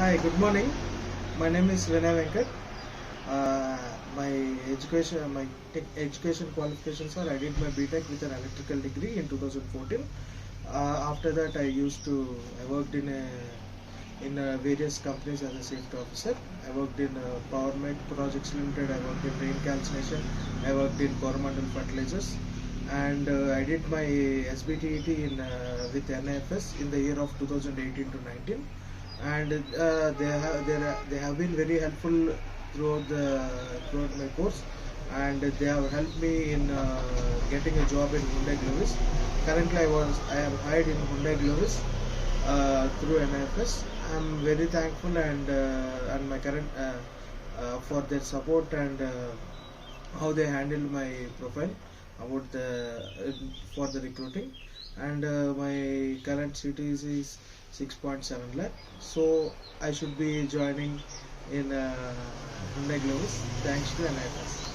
Hi, good morning. My name is VENKAT. Uh, my education qualifications are I did my BTech with an electrical degree in 2014. After that, I worked in various companies as a safety officer. I worked in PowerMed Projects Limited. I worked in rain calcination. I worked in Coromandel Fertilizers, and I did my SBTET with NIFS in the year of 2018 to 19, and they have been very helpful throughout my course, and they have helped me in getting a job in Hyundai Glovis. Currently, I am hired in Hyundai Glovis through NIFS. I'm very thankful and my current for their support and how they handled my profile about the for the recruiting, and my current CTC is 6.7 lakh, so I should be joining in Hyundai Glovis thanks to NIFS.